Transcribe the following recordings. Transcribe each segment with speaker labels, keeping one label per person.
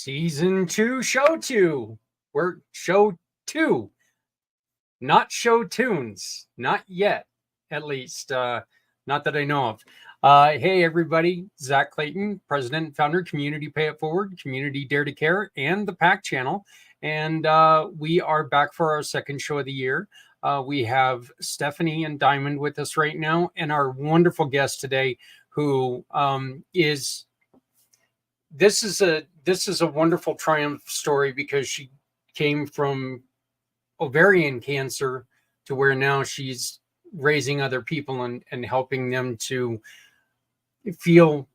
Speaker 1: Season 2, Show 2. We're Show 2, not Show Tunes. Not yet, at least. Not that I know of. Hey, everybody. Zach Clayton, President and Founder, Community Pay It Forward, Community Dare to Care, and the PAC channel. And we are back for our second show of the year. We have Stephanie and Diamond with us right now, and our wonderful guest today, who is... This is a wonderful triumph story because she came from ovarian cancer to where now she's raising other people and helping them to feel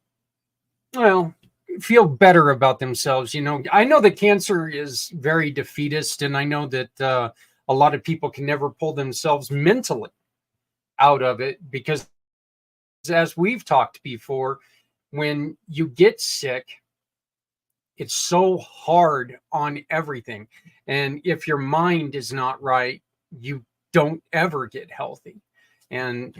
Speaker 1: better about themselves. You know, I know that cancer is very defeatist, and I know that a lot of people can never pull themselves mentally out of it because, as we've talked before, when you get sick, it's so hard on everything. And if your mind is not right, you don't ever get healthy. And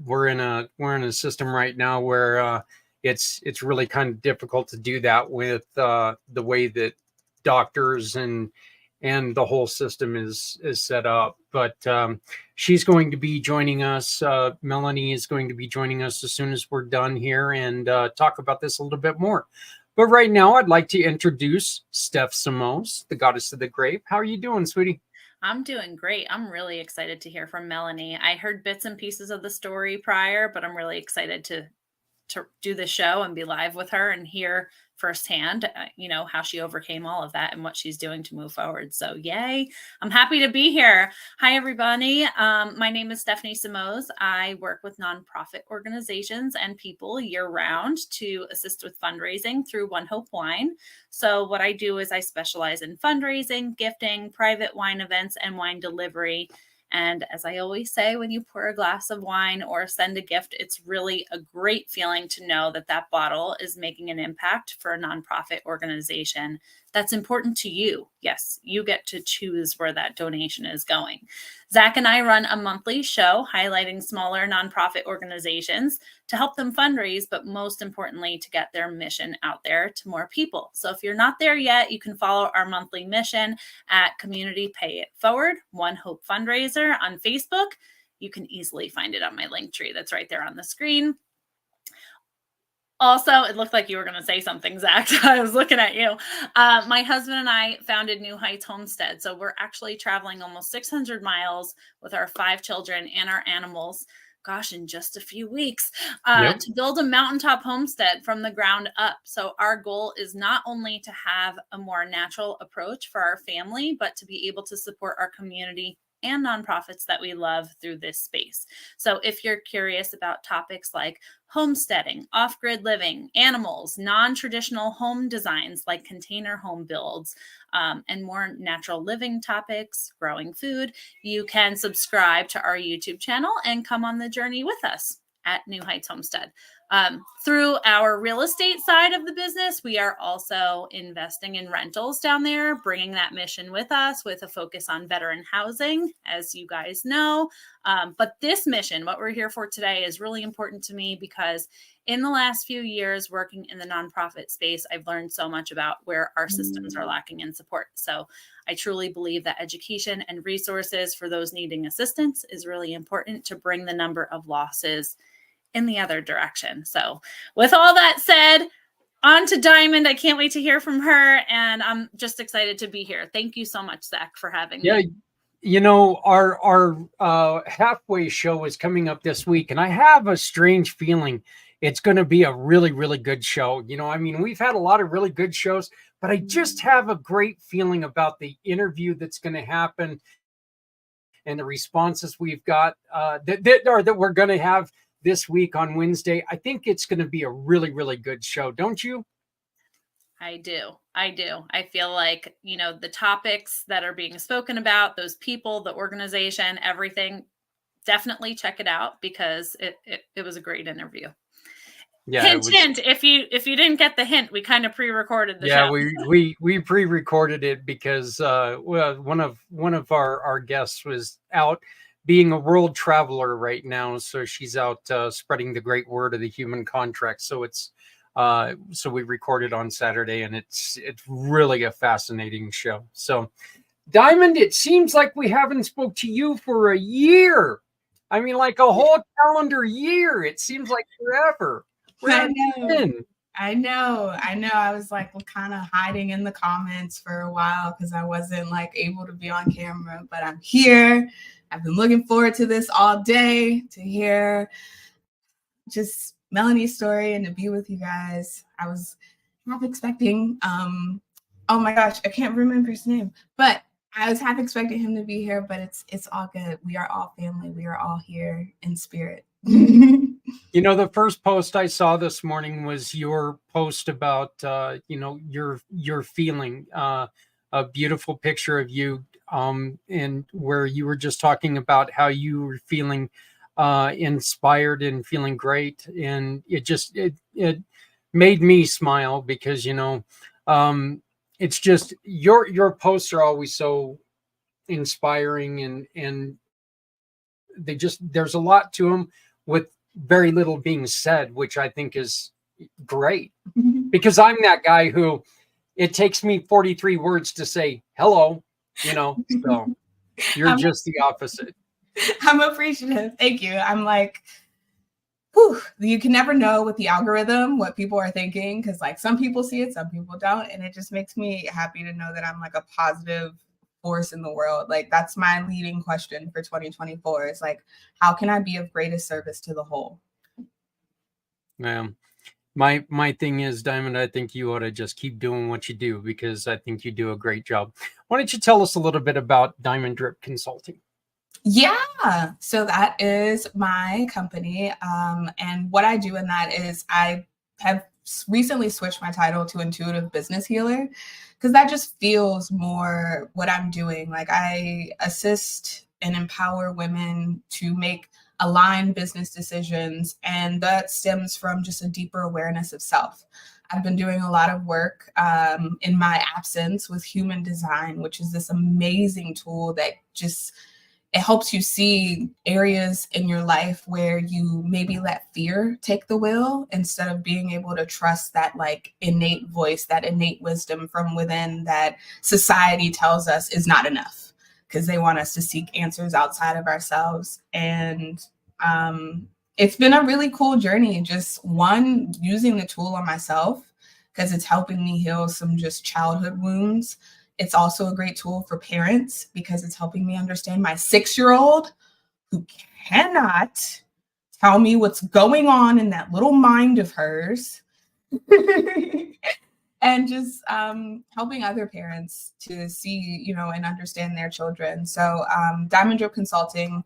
Speaker 1: we're in a system right now where it's really kind of difficult to do that with the way that doctors and the whole system is set up. But she's going to be joining us. Melanie is going to be joining us as soon as we're done here and talk about this a little bit more. But right now, I'd like to introduce Steph Samos, the goddess of the grape. How are you doing, sweetie?
Speaker 2: I'm doing great. I'm really excited to hear from Melanie. I heard bits and pieces of the story prior, but I'm really excited to do the show and be live with her and hear firsthand, how she overcame all of that and what she's doing to move forward. So yay. I'm happy to be here. Hi, everybody. My name is Stephanie Samos. I work with nonprofit organizations and people year round to assist with fundraising through One Hope Wine. So what I do is I specialize in fundraising, gifting, private wine events, and wine delivery. And as I always say, when you pour a glass of wine or send a gift, it's really a great feeling to know that that bottle is making an impact for a nonprofit organization that's important to you. Yes, you get to choose where that donation is going. Zach and I run a monthly show highlighting smaller nonprofit organizations to help them fundraise, but most importantly, to get their mission out there to more people. So if you're not there yet, you can follow our monthly mission at Community Pay It Forward, One Hope Fundraiser on Facebook. You can easily find it on my link tree that's right there on the screen. Also, it looked like you were going to say something, Zach. I was looking at you. My husband and I founded New Heights Homestead. So we're actually traveling almost 600 miles with our 5 children and our animals, gosh, in just a few weeks, to build a mountaintop homestead from the ground up. So our goal is not only to have a more natural approach for our family, but to be able to support our community and nonprofits that we love through this space. So if you're curious about topics like homesteading, off-grid living, animals, non-traditional home designs like container home builds, and more natural living topics, growing food, you can subscribe to our YouTube channel and come on the journey with us at New Heights Homestead. Through our real estate side of the business, we are also investing in rentals down there, bringing that mission with us with a focus on veteran housing, as you guys know. But this mission, what we're here for today, is really important to me because in the last few years working in the nonprofit space, I've learned so much about where our systems are lacking in support. So I truly believe that education and resources for those needing assistance is really important to bring the number of losses in the other direction. So with all that said, on to Diamond. I can't wait to hear from her, and I'm just excited to be here. Thank you so much, Zach, for having me.
Speaker 1: You know, our halfway show is coming up this week, and I have a strange feeling it's going to be a really, really good show. You know, I mean, we've had a lot of really good shows, but I just have a great feeling about the interview that's going to happen and the responses we've got that we're going to have this week on Wednesday. I think it's going to be a really, really good show. Don't you?
Speaker 2: I do. I feel like, the topics that are being spoken about, those people, the organization, everything, definitely check it out because it was a great interview. Yeah, hint. If you didn't get the hint, we kind of pre-recorded the show.
Speaker 1: Yeah, we pre-recorded it because one of our guests was out being a world traveler right now, so she's out spreading the great word of the human contract. So it's So we recorded on Saturday, and it's really a fascinating show. So, Diamond, it seems like we haven't spoke to you for a year. I mean, like a whole calendar year. It seems like forever. Where have you been?
Speaker 3: I know. I was like kind of hiding in the comments for a while because I wasn't like able to be on camera, but I'm here. I've been looking forward to this all day, to hear just Melanie's story and to be with you guys. I was half expecting, oh my gosh, I can't remember his name, but I was half expecting him to be here, but it's all good. We are all family. We are all here in spirit.
Speaker 1: You know, the first post I saw this morning was your post about, you know, your feeling, a beautiful picture of you, and where you were just talking about how you were feeling inspired and feeling great, and it made me smile because, you know, it's just your posts are always so inspiring, and they just, there's a lot to them with very little being said, which I think is great, because I'm that guy who it takes me 43 words to say hello, you know. So you're just the opposite.
Speaker 3: I'm appreciative. Thank you. I'm like, whew, you can never know with the algorithm what people are thinking, because like some people see it, some people don't, and it just makes me happy to know that I'm like a positive force in the world. Like that's my leading question for 2024. It's like, how can I be of greatest service to the whole?
Speaker 1: My thing is, Diamond, I think you ought to just keep doing what you do, because I think you do a great job. Why don't you tell us a little bit about Diamond Drip Consulting?
Speaker 3: Yeah, so that is my company. And what I do in that is I have recently switched my title to intuitive business healer, because that just feels more what I'm doing. Like I assist and empower women to make aligned business decisions, and that stems from just a deeper awareness of self. I've been doing a lot of work in my absence with human design, which is this amazing tool that just, it helps you see areas in your life where you maybe let fear take the wheel instead of being able to trust that like innate voice, that innate wisdom from within that society tells us is not enough, because they want us to seek answers outside of ourselves. And it's been a really cool journey. Just one, using the tool on myself, because it's helping me heal some just childhood wounds. It's also a great tool for parents because it's helping me understand my 6-year-old who cannot tell me what's going on in that little mind of hers. And just helping other parents to see, you know, and understand their children. So Diamond Drip Consulting,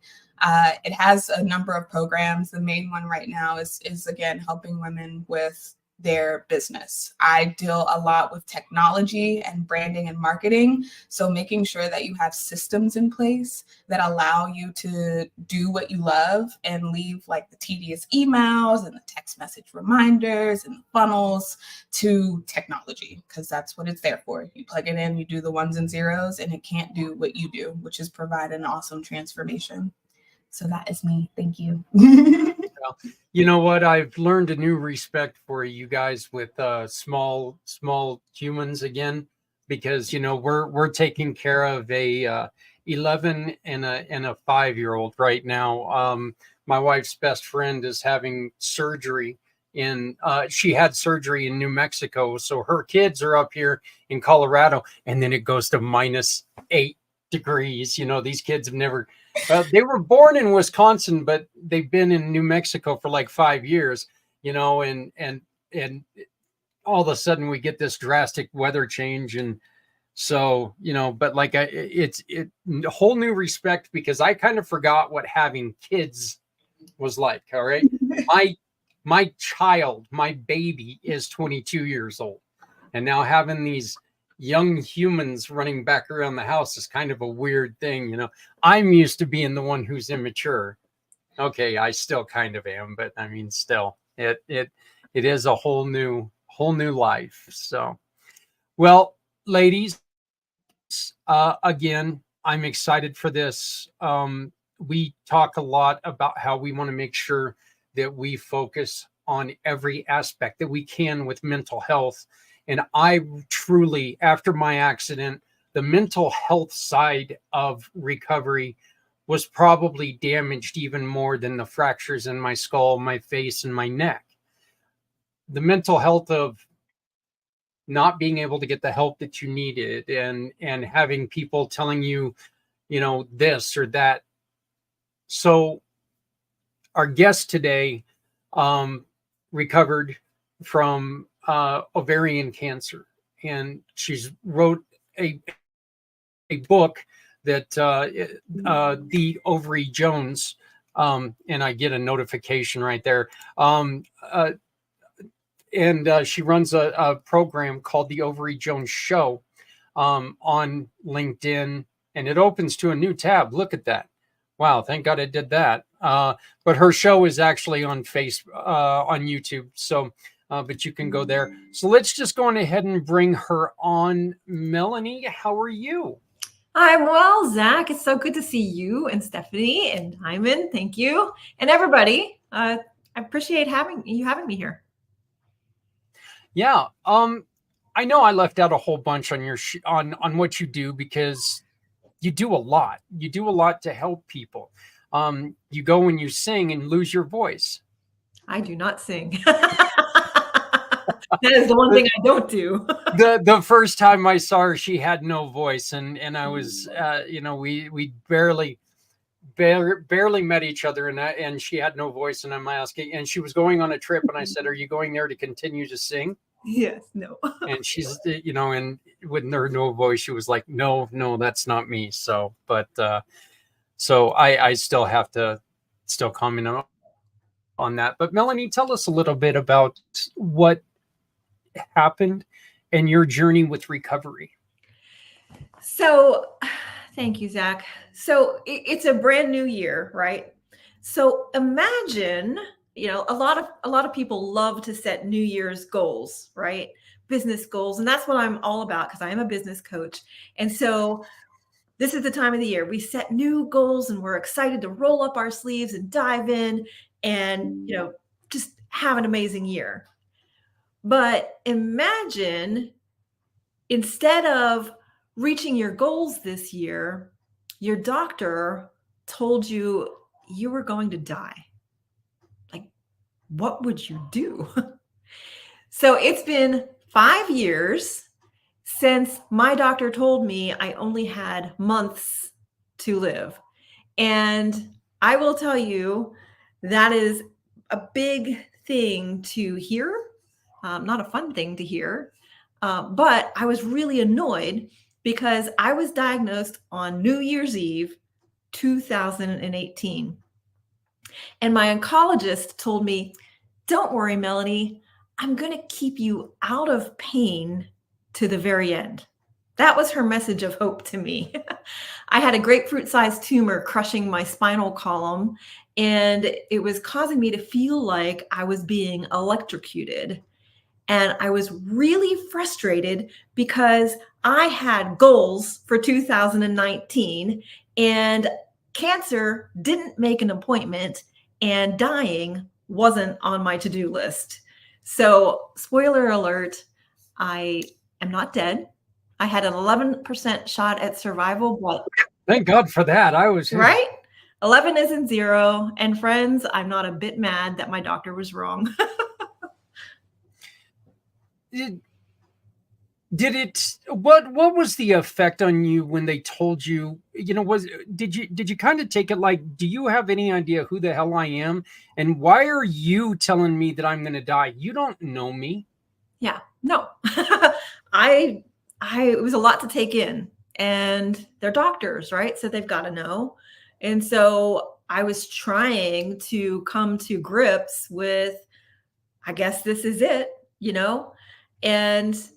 Speaker 3: it has a number of programs. The main one right now is again, helping women with their business. I deal a lot with technology and branding and marketing. So making sure that you have systems in place that allow you to do what you love and leave like the tedious emails and the text message reminders and the funnels to technology, because that's what it's there for. You plug it in, you do the ones and zeros, and it can't do what you do, which is provide an awesome transformation. So that is me. Thank you.
Speaker 1: Well, you know what? I've learned a new respect for you guys with small humans again, because you know we're taking care of a 11 and a 5-year-old right now. My wife's best friend is having surgery in. She had surgery in New Mexico, so her kids are up here in Colorado, and then it goes to -8 degrees. You know, these kids have never. They were born in Wisconsin, but they've been in New Mexico for like 5 years, you know, and all of a sudden we get this drastic weather change. And so, you know, but like it's a whole new respect, because I kind of forgot what having kids was like. All right. My child, my baby is 22 years old. And now having these young humans running back around the house is kind of a weird thing. You know, I'm used to being the one who's immature. Okay, I still kind of am, but I mean, still, it is a whole new life. So, well, ladies, again, I'm excited for this. We talk a lot about how we want to make sure that we focus on every aspect that we can with mental health. And I truly, after my accident, the mental health side of recovery was probably damaged even more than the fractures in my skull, my face, and my neck. The mental health of not being able to get the help that you needed, and having people telling you, this or that. So our guest today recovered from ovarian cancer, and she's wrote a book that the Ovary Jones, and I get a notification right there. And she runs a program called the Ovary Jones Show on LinkedIn, and it opens to a new tab. Look at that. Wow, thank God I did that. But her show is actually on on YouTube. So, but you can go there. So let's just go on ahead and bring her on. Melanie, how are you?
Speaker 4: I'm well, Zach. It's so good to see you and Stephanie and Hyman. Thank you. And everybody. I appreciate having me here.
Speaker 1: Yeah. I know I left out a whole bunch on your on what you do, because you do a lot. You do a lot to help people. You go and you sing and lose your voice.
Speaker 4: I do not sing. That is the one thing I don't do.
Speaker 1: The first time I saw her, she had no voice, and I was, we barely met each other, and she had no voice, and I'm asking, and she was going on a trip, and I said, "Are you going there to continue to sing?"
Speaker 4: Yes, no.
Speaker 1: And she's, and with her no voice, she was like, "No, that's not me." So, but so I still have to comment on that. But Melanie, tell us a little bit about what happened and your journey with recovery.
Speaker 4: So thank you, Zach. So it's a brand new year, right? So imagine, a lot of people love to set New Year's goals, right? Business goals. And that's what I'm all about, because I am a business coach. And so this is the time of the year we set new goals, and we're excited to roll up our sleeves and dive in and, just have an amazing year. But imagine, instead of reaching your goals this year, your doctor told you were going to die. Like, what would you do? So it's been 5 years since my doctor told me I only had months to live. And I will tell you, that is a big thing to hear. Not a fun thing to hear, but I was really annoyed, because I was diagnosed on New Year's Eve, 2018. And my oncologist told me, "Don't worry, Melanie, I'm going to keep you out of pain to the very end." That was her message of hope to me. I had a grapefruit-sized tumor crushing my spinal column, and it was causing me to feel like I was being electrocuted. And I was really frustrated, because I had goals for 2019, and cancer didn't make an appointment, and dying wasn't on my to-do list. So, spoiler alert, I am not dead. I had an 11% shot at survival, but
Speaker 1: thank God for that. I was
Speaker 4: right. 11 isn't 0. And friends, I'm not a bit mad that my doctor was wrong.
Speaker 1: Did it, what was the effect on you when they told you, did you kind of take it like, do you have any idea who the hell I am? And why are you telling me that I'm going to die? You don't know me.
Speaker 4: Yeah, no. It was a lot to take in, and they're doctors, right? So they've got to know. And so I was trying to come to grips with, I guess this is it, And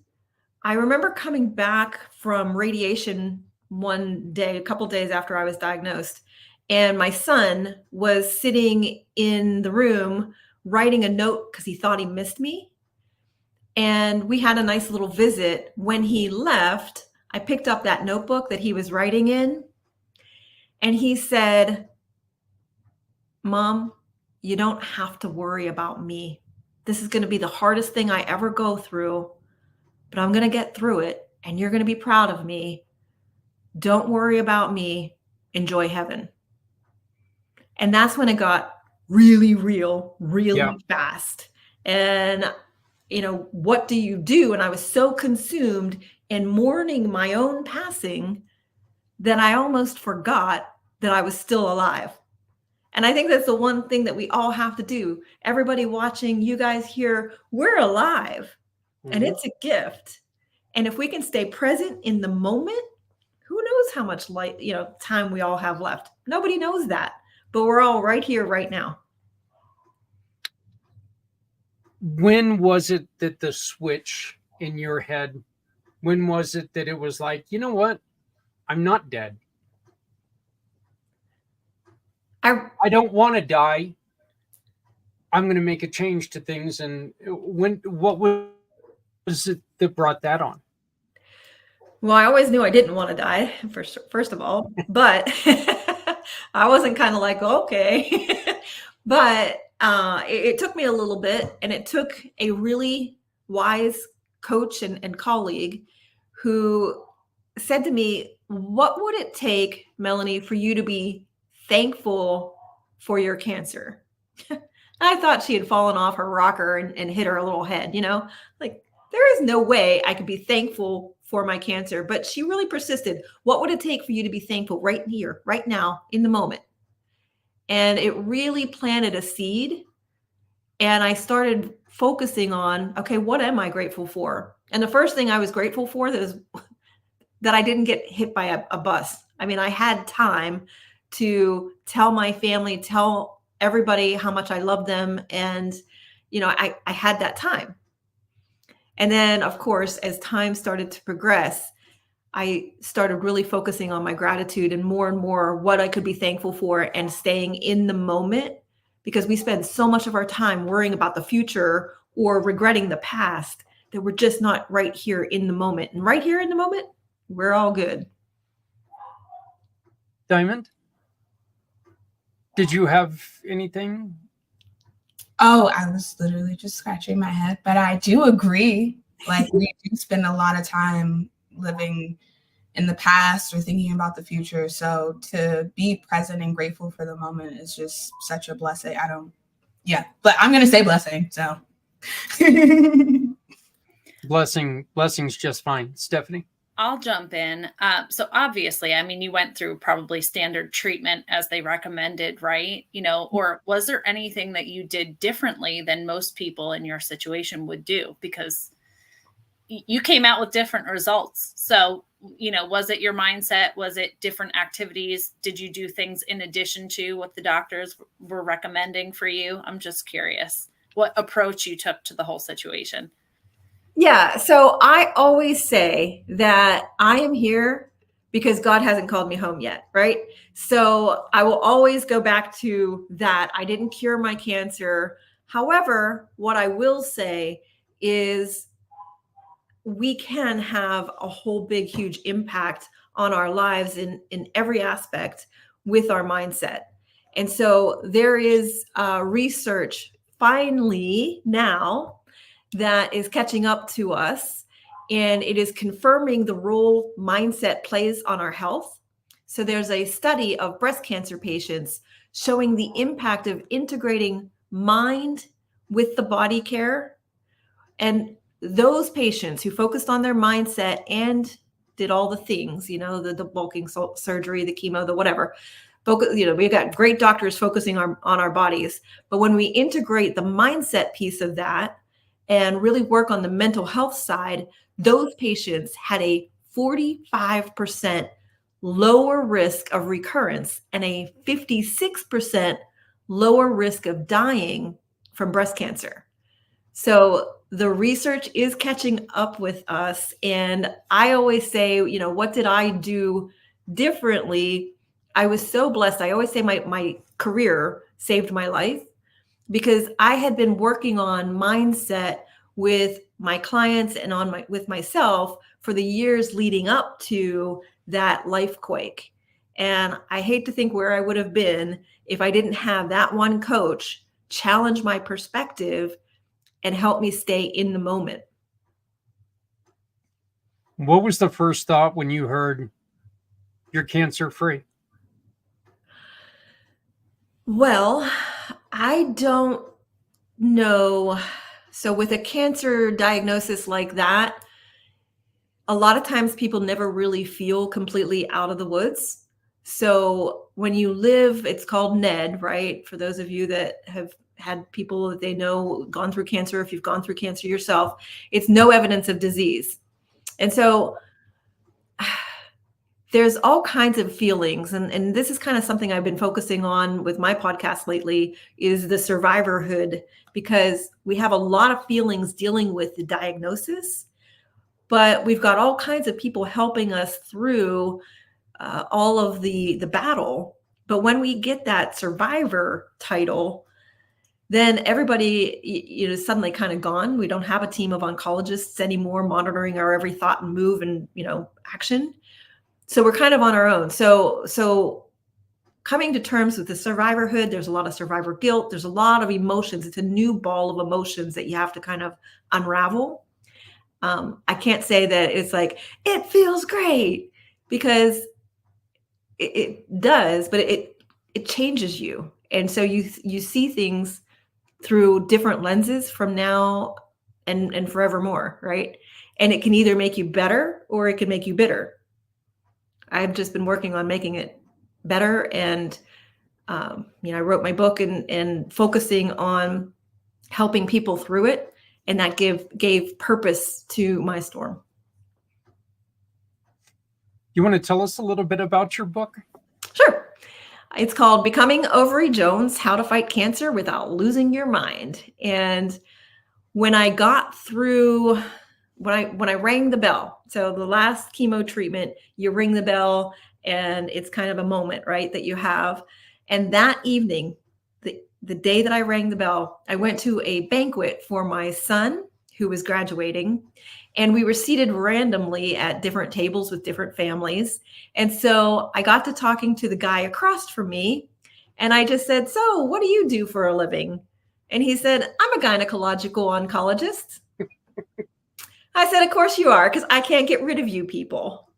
Speaker 4: I remember coming back from radiation one day, a couple days after I was diagnosed, and my son was sitting in the room writing a note because he thought he missed me. And we had a nice little visit. When he left, I picked up that notebook that he was writing in, and he said, "Mom, you don't have to worry about me. This is going to be the hardest thing I ever go through, but I'm going to get through it and you're going to be proud of me. Don't worry about me. Enjoy heaven. And that's when it got really real, really fast. And, what do you do? And I was so consumed in mourning my own passing that I almost forgot that I was still alive. And I think that's the one thing that we all have to do. Everybody watching, you guys here, we're alive. And it's a gift. And if we can stay present in the moment, who knows how much time we all have left? Nobody knows that, but we're all right here, right now.
Speaker 1: When was it that the switch in your head, when was it that it was like, you know what? I'm not dead. I don't want to die. I'm going to make a change to things. And what was it that brought that on?
Speaker 4: Well, I always knew I didn't want to die, first of all, but I wasn't kind of like, okay. But it took me a little bit, and it took a really wise coach and colleague who said to me, what would it take, Melanie, for you to be thankful for your cancer? I thought she had fallen off her rocker and hit her little head, like there is no way I could be thankful for my cancer. But she really persisted. What would it take for you to be thankful right here, right now, in the moment? And it really planted a seed. And I started focusing on, okay, what am I grateful for? And the first thing I was grateful for is that I didn't get hit by a bus. I mean, I had time to tell my family, tell everybody how much I love them. And, I had that time. And then, of course, as time started to progress, I started really focusing on my gratitude and more what I could be thankful for and staying in the moment, because we spend so much of our time worrying about the future or regretting the past that we're just not right here in the moment. And right here in the moment, we're all good.
Speaker 1: Diamond, did you have anything?
Speaker 3: Oh, I was literally just scratching my head, but I do agree. Like, we do spend a lot of time living in the past or thinking about the future. So to be present and grateful for the moment is just such a blessing. But I'm going to say blessing. So
Speaker 1: blessing's just fine. Stephanie?
Speaker 2: I'll jump in. So obviously, I mean, you went through probably standard treatment as they recommended, right? Or was there anything that you did differently than most people in your situation would do? Because you came out with different results. So, was it your mindset? Was it different activities? Did you do things in addition to what the doctors were recommending for you? I'm just curious what approach you took to the whole situation.
Speaker 4: Yeah. So I always say that I am here because God hasn't called me home yet. Right. So I will always go back to that. I didn't cure my cancer. However, what I will say is we can have a whole big, huge impact on our lives in every aspect with our mindset. And so there is research finally now that is catching up to us, and it is confirming the role mindset plays on our health. So there's a study of breast cancer patients showing the impact of integrating mind with the body care. And those patients who focused on their mindset and did all the things, the bulking surgery, the chemo, the whatever, we've got great doctors focusing on our bodies. But when we integrate the mindset piece of that and really work on the mental health side, those patients had a 45% lower risk of recurrence and a 56% lower risk of dying from breast cancer. So the research is catching up with us. And I always say, what did I do differently? I was so blessed. I always say my career saved my life, because I had been working on mindset with my clients and with myself for the years leading up to that life quake. And I hate to think where I would have been if I didn't have that one coach challenge my perspective and help me stay in the moment.
Speaker 1: What was the first thought when you heard you're cancer free?
Speaker 4: Well, I don't know. So with a cancer diagnosis like that, a lot of times people never really feel completely out of the woods. So when you live, it's called NED, right? For those of you that have had people that they know gone through cancer, if you've gone through cancer yourself, it's no evidence of disease. And so there's all kinds of feelings. And this is kind of something I've been focusing on with my podcast lately, is the survivorhood, because we have a lot of feelings dealing with the diagnosis, but we've got all kinds of people helping us through all of the battle. But when we get that survivor title, then everybody, suddenly kind of gone. We don't have a team of oncologists anymore monitoring our every thought and move and, action. So we're kind of on our own. So coming to terms with the survivorhood, there's a lot of survivor guilt. There's a lot of emotions. It's a new ball of emotions that you have to kind of unravel. I can't say that it's like, it feels great, because it does, but it changes you. And so you see things through different lenses from now and forevermore, right? And it can either make you better or it can make you bitter. I've just been working on making it better. And, I wrote my book and focusing on helping people through it. And that gave purpose to my storm.
Speaker 1: You want to tell us a little bit about your book?
Speaker 4: Sure. It's called Becoming Ovary Jones: How to Fight Cancer Without Losing Your Mind. And when I got through, when I rang the bell, so the last chemo treatment, you ring the bell and it's kind of a moment, right, that you have. And that evening, the day that I rang the bell, I went to a banquet for my son who was graduating, and we were seated randomly at different tables with different families. And so I got to talking to the guy across from me, and I just said, "So what do you do for a living?" And he said, "I'm a gynecological oncologist." I said, "Of course you are, because I can't get rid of you people."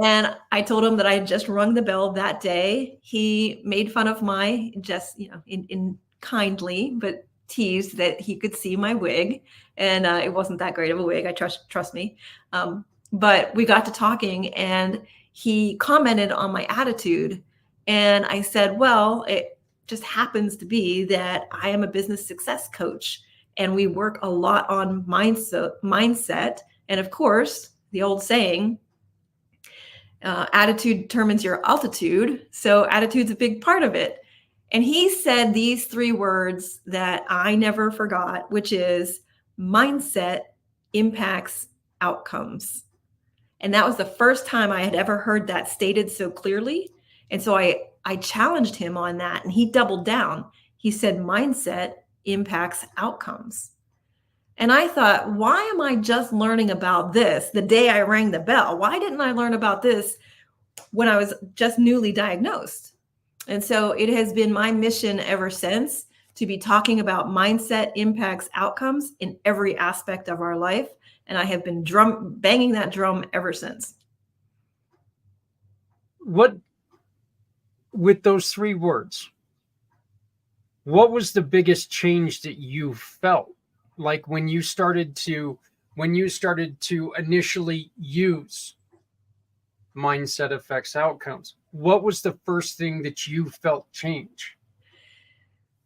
Speaker 4: And I told him that I had just rung the bell that day. He made fun of my, just, in kindly, but teased that he could see my wig. And it wasn't that great of a wig. I trust me. But we got to talking, and he commented on my attitude. And I said, well, it just happens to be that I am a business success coach, and we work a lot on mindset. And of course, the old saying, attitude determines your altitude. So attitude's a big part of it. And he said these 3 words that I never forgot, which is mindset impacts outcomes. And that was the first time I had ever heard that stated so clearly. And so I challenged him on that, and he doubled down. He said, mindset impacts outcomes. And I thought, why am I just learning about this the day I rang the bell? Why didn't I learn about this when I was just newly diagnosed? And so it has been my mission ever since to be talking about mindset impacts outcomes in every aspect of our life. And I have been banging that drum ever since.
Speaker 1: What, with those 3 words, what was the biggest change that you felt? Like when you started to initially use mindset affects outcomes, what was the first thing that you felt change?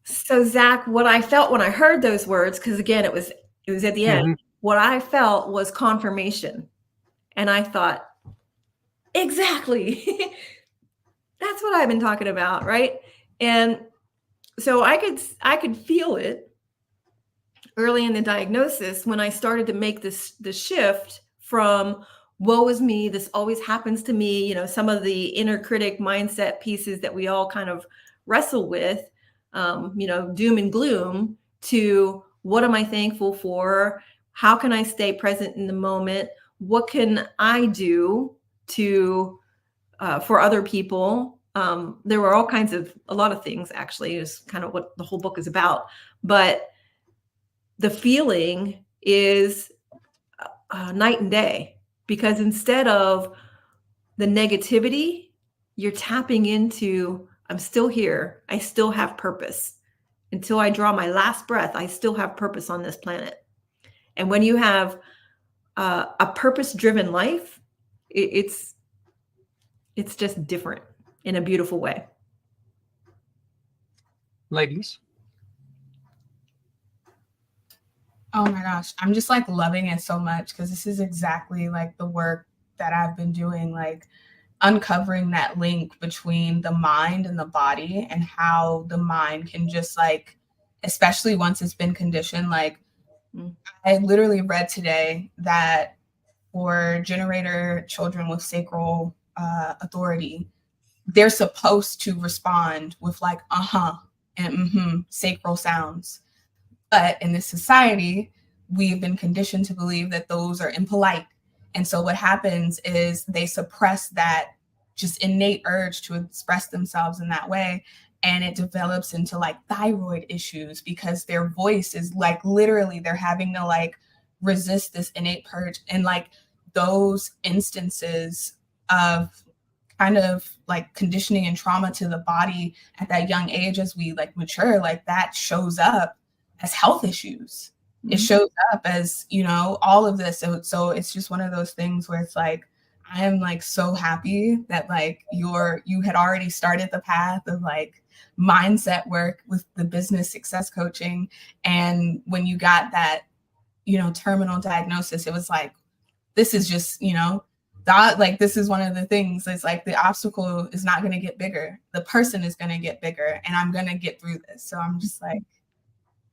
Speaker 4: So Zach, what I felt when I heard those words, because again, it was at the end, what I felt was confirmation. And I thought, exactly, that's what I've been talking about, right? And so I could feel it early in the diagnosis when I started to make the shift from woe is me, this always happens to me, some of the inner critic mindset pieces that we all kind of wrestle with, doom and gloom, to what am I thankful for? How can I stay present in the moment? What can I do to for other people? There were a lot of things, actually, is kind of what the whole book is about. But the feeling is night and day, because instead of the negativity, you're tapping into, I'm still here. I still have purpose. Until I draw my last breath, I still have purpose on this planet. And when you have a purpose-driven life, it's just different in a beautiful way.
Speaker 1: Ladies?
Speaker 3: Oh my gosh, I'm just like loving it so much, because this is exactly like the work that I've been doing, like uncovering that link between the mind and the body, and how the mind can just like, especially once it's been conditioned, like I literally read today that for generator children with sacral authority, they're supposed to respond with like and sacral sounds. But in this society, we've been conditioned to believe that those are impolite. And so what happens is they suppress that just innate urge to express themselves in that way. And it develops into like thyroid issues, because their voice is like, literally they're having to like resist this innate purge. And like those instances of kind of like conditioning and trauma to the body at that young age, as we like mature, like that shows up as health issues. Mm-hmm. It shows up as, you know, all of this. So it's just one of those things where it's like, I am like so happy that like you had already started the path of like mindset work with the business success coaching. And when you got that, you know, terminal diagnosis, it was like, this is just, you know, that like, this is one of the things. It's like the obstacle is not going to get bigger. The person is going to get bigger, and I'm going to get through this. So I'm just like,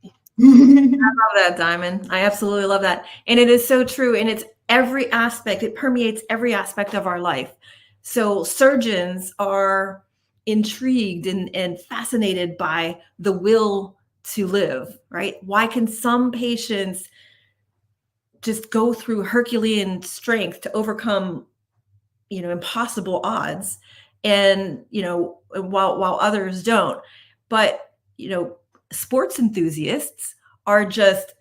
Speaker 4: I love that, Diamond. I absolutely love that. And it is so true. And it's every aspect, it permeates every aspect of our life. So surgeons are intrigued and fascinated by the will to live, right? Why can some patients just go through Herculean strength to overcome, you know, impossible odds, and, you know, while others don't? But, you know, sports enthusiasts are just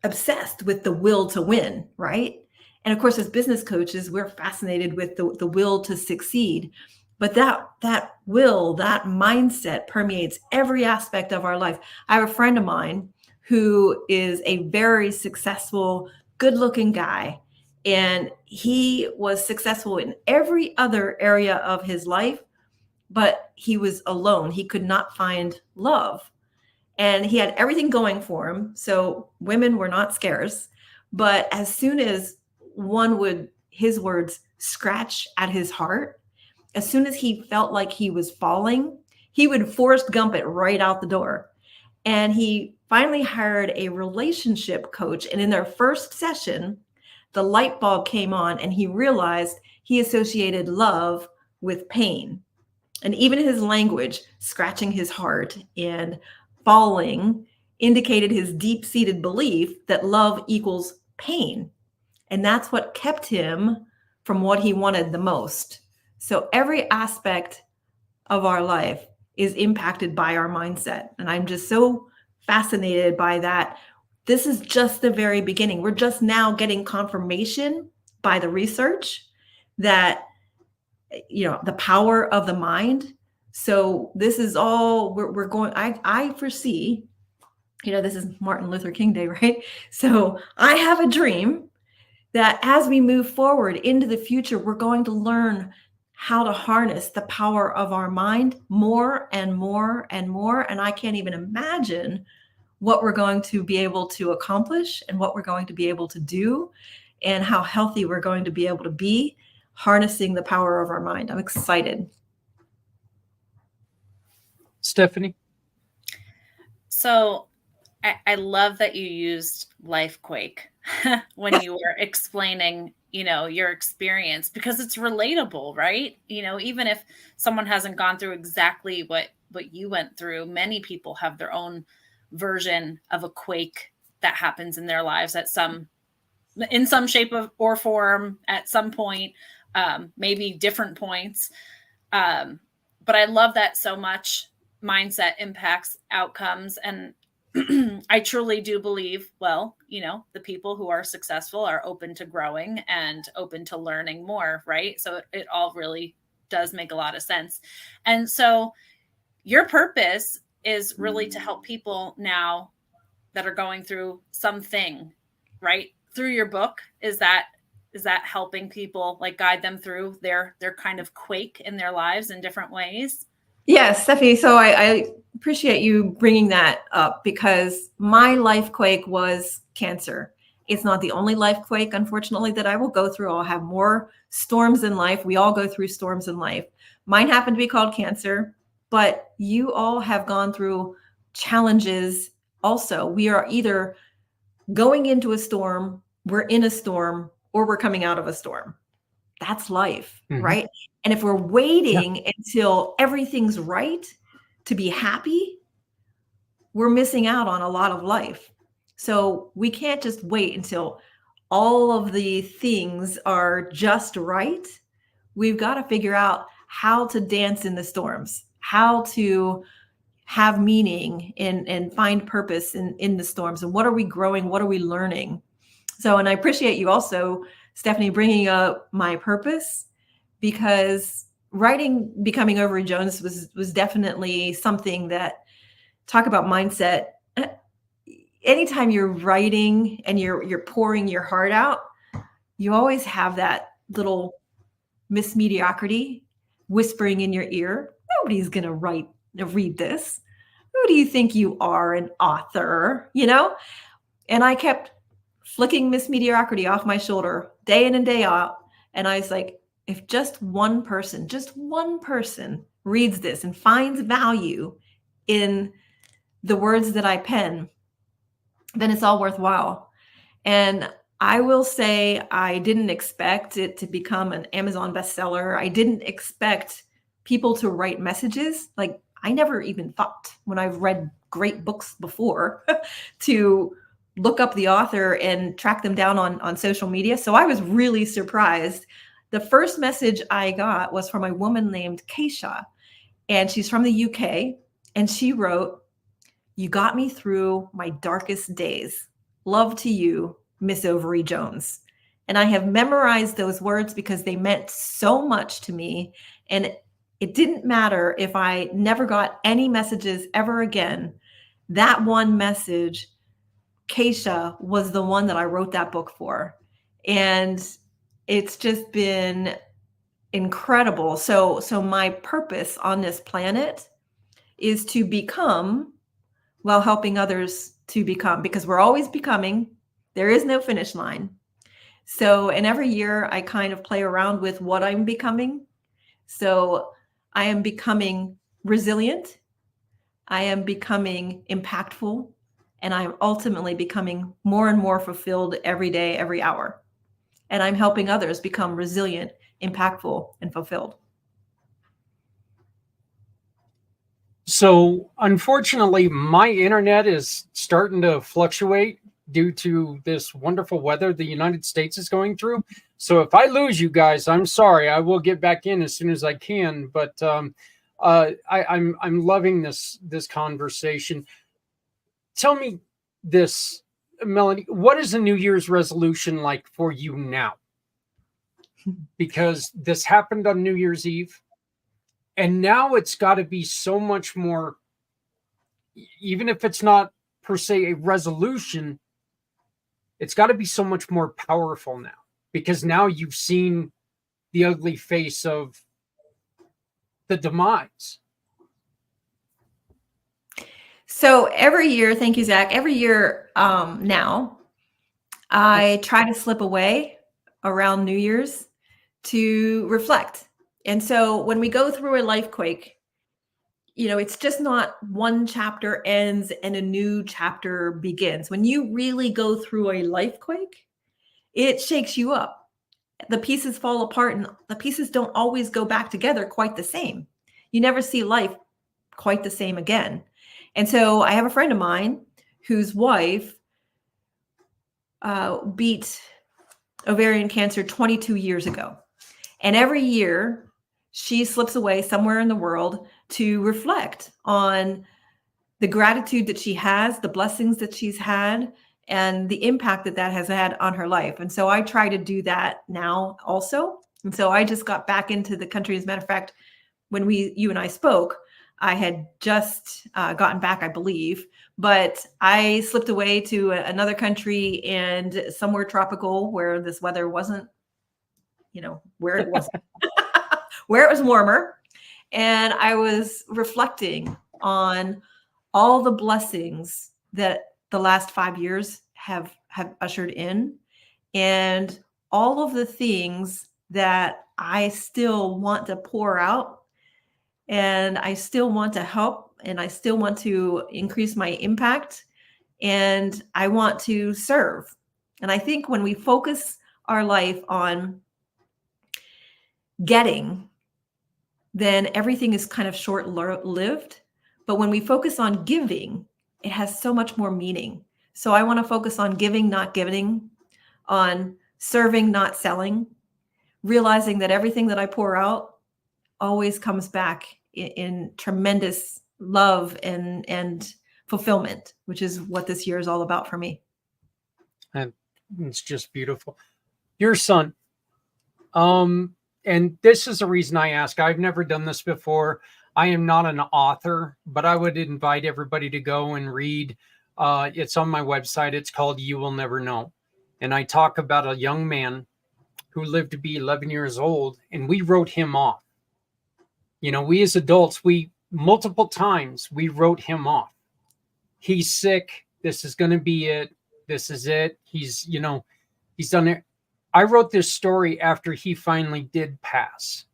Speaker 4: obsessed with the will to win, right? And of course, as business coaches, we're fascinated with the will to succeed. But that will, that mindset permeates every aspect of our life. I have a friend of mine who is a very successful, good-looking guy, and he was successful in every other area of his life, but he was alone. He could not find love. And he had everything going for him. So women were not scarce. But as soon as one would, his words, scratch at his heart, as soon as he felt like he was falling, he would Forrest Gump it right out the door. And he finally hired a relationship coach. And in their first session, the light bulb came on, and he realized he associated love with pain. And even his language, scratching his heart and falling, indicated his deep-seated belief that love equals pain. And that's what kept him from what he wanted the most. So every aspect of our life is impacted by our mindset. And I'm just so fascinated by that. This is just the very beginning. We're just now getting confirmation by the research that, you know, the power of the mind. So this is all we're going, I foresee, you know, this is Martin Luther King Day, right? So I have a dream that as we move forward into the future, we're going to learn how to harness the power of our mind more and more and more. And I can't even imagine what we're going to be able to accomplish and what we're going to be able to do and how healthy we're going to be able to be harnessing the power of our mind. I'm excited.
Speaker 1: Stephanie?
Speaker 2: So I love that you used Lifequake when you were explaining, you know, your experience, because it's relatable, right? You know, even if someone hasn't gone through exactly what you went through, many people have their own version of a quake that happens in their lives in some shape or form at some point, maybe different points. But I love that so much. Mindset impacts outcomes. And I truly do believe, well, the people who are successful are open to growing and open to learning more, right? So it all really does make a lot of sense. And so your purpose is really to help people now that are going through something, right? Through your book, is that helping people, like, guide them through their kind of quake in their lives in different ways?
Speaker 4: Yes, Stephanie. So I appreciate you bringing that up, because my life quake was cancer. It's not the only life quake, unfortunately, that I will go through. I'll have more storms in life. We all go through storms in life. Mine happened to be called cancer, but you all have gone through challenges also. We are either going into a storm, we're in a storm, or we're coming out of a storm. That's life, right? And if we're waiting until everything's right to be happy, we're missing out on a lot of life. So we can't just wait until all of the things are just right. We've got to figure out how to dance in the storms, how to have meaning and find purpose in the storms. And what are we growing? What are we learning? So, and I appreciate you also, Stephanie, bringing up my purpose, because writing Becoming Ovary Jones was definitely something that, talk about mindset. Anytime you're writing and you're pouring your heart out, you always have that little Miss Mediocrity whispering in your ear. Nobody's going to read this. Who do you think you are, an author? And I kept flicking Miss Mediocrity off my shoulder day in and day out. And I was like, if just one person reads this and finds value in the words that I pen, then it's all worthwhile. And I will say, I didn't expect it to become an Amazon bestseller. I didn't expect people to write messages. Like, I never even thought, when I've read great books before, to look up the author and track them down on social media. So I was really surprised. The first message I got was from a woman named Keisha, and she's from the UK. And she wrote, "You got me through my darkest days. Love to you, Miss Ovary Jones." And I have memorized those words because they meant so much to me. And it didn't matter if I never got any messages ever again. That one message, Keisha, was the one that I wrote that book for. And it's just been incredible. So my purpose on this planet is to become while helping others to become, because we're always becoming. There is no finish line. So, and every year I kind of play around with what I'm becoming. So I am becoming resilient. I am becoming impactful. And I'm ultimately becoming more and more fulfilled every day, every hour. And I'm helping others become resilient, impactful, and fulfilled.
Speaker 1: So unfortunately, my internet is starting to fluctuate due to this wonderful weather the United States is going through. So if I lose you guys, I'm sorry. I will get back in as soon as I can. But I'm loving this conversation. Tell me this, Melanie, what is a New Year's resolution like for you now? Because this happened on New Year's Eve. And now it's got to be so much more, even if it's not per se a resolution, it's got to be so much more powerful now, because now you've seen the ugly face of the demise.
Speaker 4: So every year, thank you, Zach, every year now, I try to slip away around New Year's to reflect. And so when we go through a life quake, it's just not one chapter ends and a new chapter begins. When you really go through a life quake, it shakes you up. The pieces fall apart, and the pieces don't always go back together quite the same. You never see life quite the same again. And so I have a friend of mine whose wife beat ovarian cancer 22 years ago. And every year she slips away somewhere in the world to reflect on the gratitude that she has, the blessings that she's had, and the impact that that has had on her life. And so I try to do that now also. And so I just got back into the country. As a matter of fact, when you and I spoke, I had just gotten back, I believe, but I slipped away to another country and somewhere tropical where this weather wasn't, where it wasn't, where it was warmer. And I was reflecting on all the blessings that the last 5 years have ushered in, and all of the things that I still want to pour out, and I still want to help, and I still want to increase my impact, and I want to serve. And I think when we focus our life on getting, then everything is kind of short-lived. But when we focus on giving, it has so much more meaning. So I want to focus on giving, not giving, on serving, not selling, realizing that everything that I pour out always comes back in tremendous love and fulfillment, which is what this year is all about for me.
Speaker 1: And it's just beautiful. Your son, and this is the reason I ask. I've never done this before. I am not an author, but I would invite everybody to go and read. It's on my website. It's called You Will Never Know. And I talk about a young man who lived to be 11 years old, and we wrote him off. We as adults, multiple times we wrote him off. He's sick. This is going to be it. This is it. He's done it. I wrote this story after he finally did pass,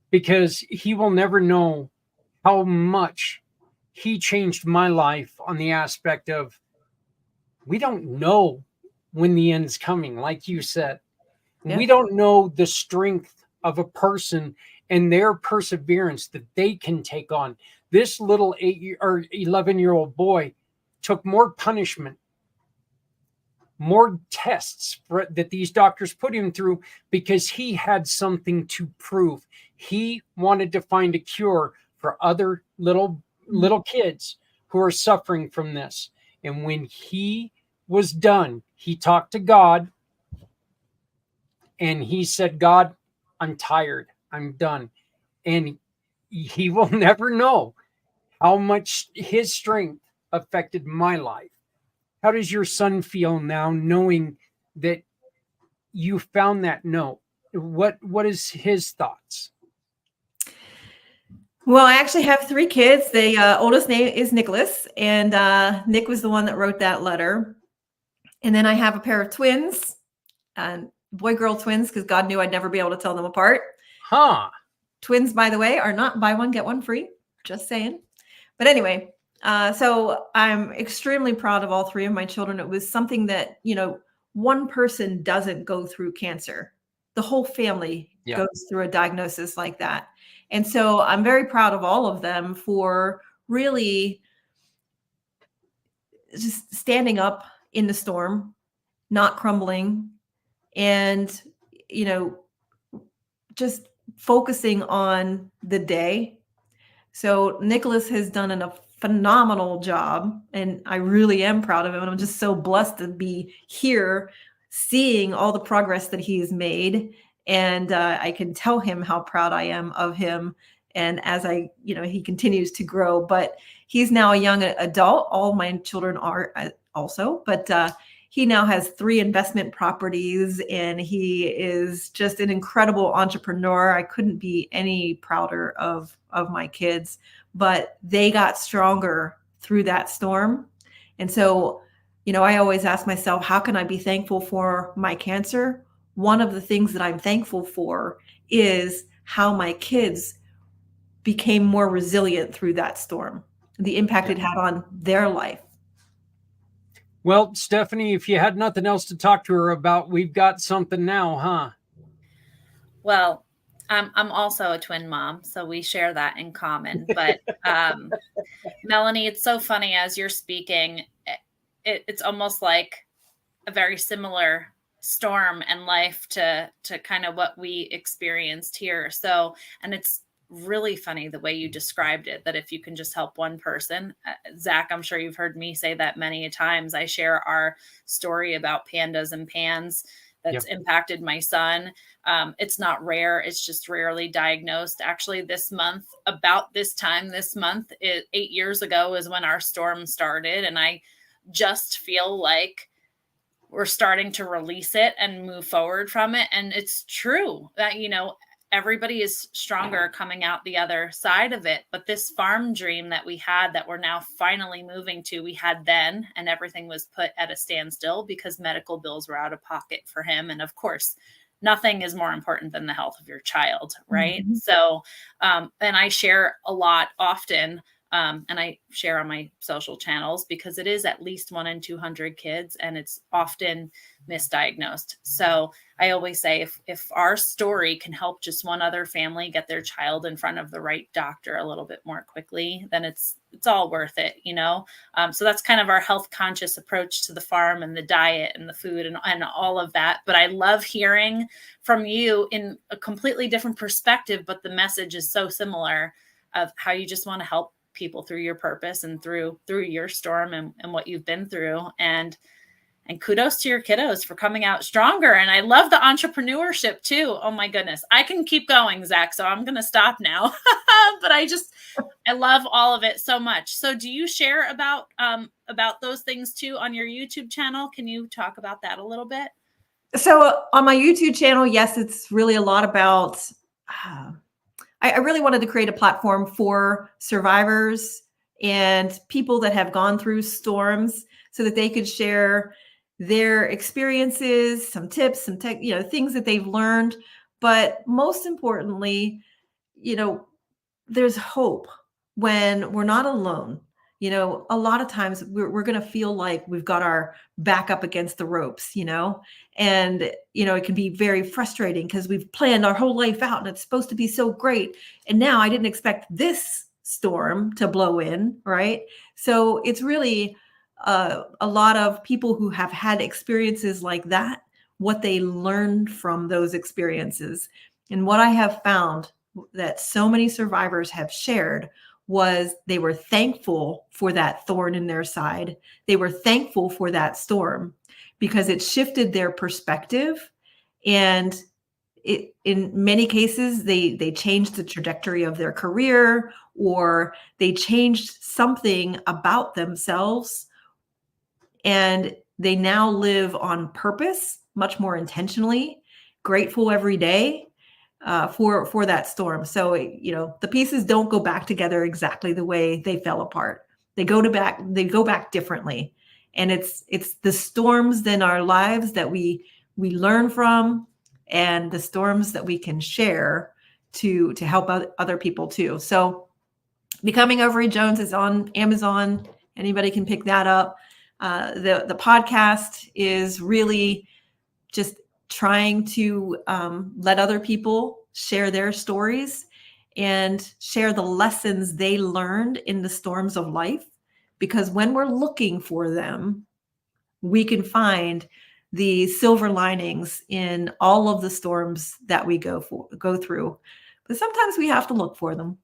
Speaker 1: because he will never know how much he changed my life on the aspect of, we don't know when the end's coming, like you said. Yeah. We don't know the strength of a person and their perseverance that they can take on. This little 11-year-old boy took more punishment, more tests that these doctors put him through, because he had something to prove. He wanted to find a cure for other little kids who are suffering from this. And when he was done, he talked to God and he said, God, I'm tired. I'm done. And he will never know how much his strength affected my life. How does your son feel now, knowing that you found that note? What is his thoughts?
Speaker 4: Well, I actually have 3 kids. The oldest name is Nicholas, and Nick was the one that wrote that letter. And then I have a pair of twins, boy-girl twins, because God knew I'd never be able to tell them apart.
Speaker 1: Huh.
Speaker 4: Twins, by the way, are not buy one, get one free. Just saying. But anyway, so I'm extremely proud of all 3 of my children. It was something that, one person doesn't go through cancer. The whole family goes through a diagnosis like that. And so I'm very proud of all of them for really just standing up in the storm, not crumbling, and, just focusing on the day. So Nicholas has done a phenomenal job, and I really am proud of him. And I'm just so blessed to be here seeing all the progress that he's made. And I can tell him how proud I am of him. And as he continues to grow, but he's now a young adult. All my children are also, but he now has 3 investment properties, and he is just an incredible entrepreneur. I couldn't be any prouder of my kids, but they got stronger through that storm. And so, I always ask myself, how can I be thankful for my cancer? One of the things that I'm thankful for is how my kids became more resilient through that storm, the impact it had on their life.
Speaker 1: Well, Stephanie, if you had nothing else to talk to her about, we've got something now, huh?
Speaker 2: Well, I'm also a twin mom, so we share that in common. But Melanie, it's so funny as you're speaking. It's almost like a very similar storm and life to kind of what we experienced here. So, and it's really funny the way you described it, that if you can just help one person. Zach, I'm sure you've heard me say that many a times. I share our story about pandas and pans that's impacted my son. It's not rare. It's just rarely diagnosed. Actually, this month, about this time this month, 8 years ago is when our storm started. And I just feel like we're starting to release it and move forward from it. And it's true that, everybody is stronger coming out the other side of it. But this farm dream that we had, that we're now finally moving to, we had then, and everything was put at a standstill because medical bills were out of pocket for him. And of course, nothing is more important than the health of your child, right?
Speaker 4: Mm-hmm.
Speaker 2: So, and I share a lot often, and I share on my social channels, because it is at least 1 in 200 kids, and it's often misdiagnosed. So I always say, if our story can help just one other family get their child in front of the right doctor a little bit more quickly, then it's all worth it, So that's kind of our health conscious approach to the farm and the diet and the food and all of that. But I love hearing from you in a completely different perspective, but the message is so similar, of how you just want to help people through your purpose and through your storm and what you've been through. And kudos to your kiddos for coming out stronger. And I love the entrepreneurship too. Oh my goodness. I can keep going, Zach, so I'm going to stop now. But I love all of it so much. So do you share about those things too on your YouTube channel? Can you talk about that a little bit?
Speaker 4: So on my YouTube channel, yes, it's really a lot about, I really wanted to create a platform for survivors and people that have gone through storms, so that they could share their experiences, some tips, some things that they've learned. But most importantly, there's hope when we're not alone. A lot of times we're going to feel like we've got our back up against the ropes, and, it can be very frustrating because we've planned our whole life out and it's supposed to be so great. And now I didn't expect this storm to blow in, right? So it's really a lot of people who have had experiences like that, what they learned from those experiences. And what I have found that so many survivors have shared was they were thankful for that thorn in their side. They were thankful for that storm because it shifted their perspective. And in many cases, they changed the trajectory of their career, or they changed something about themselves. And they now live on purpose, much more intentionally, grateful every day for that storm. So, the pieces don't go back together exactly the way they fell apart. They go back differently. And it's the storms in our lives that we learn from, and the storms that we can share to help other people too. So Becoming Ovarian Jones is on Amazon. Anybody can pick that up. The podcast is really just trying to let other people share their stories and share the lessons they learned in the storms of life. Because when we're looking for them, we can find the silver linings in all of the storms that we go through. But sometimes we have to look for them.